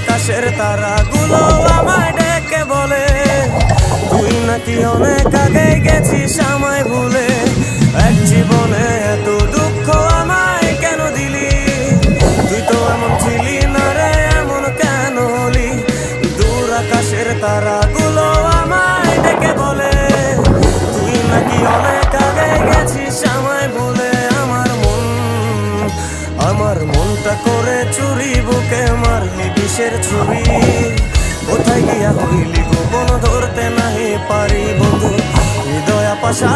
আকাশের তারাগুলো আমায় ডেকে বলে তুই নাকি অনেক আগে গেছিস আমায় ভুলে। এক জীবনে এত দুঃখ আমায় কেন দিলি, তুই তো এমন ছিলি না রে, এমন কেন হলি। দূর আকাশের তারাগুলো আমায় ডেকে বলে তুই নাকি অনেক আগে গেছিস আমায় ভুলে। আমার মনটা করে চুরি, বুকে মারলি বিষের ছুরি। কোথায় গিয়া হইলি গোপন ধরতে নাহি পারি বন্ধু, হৃদয় পাশা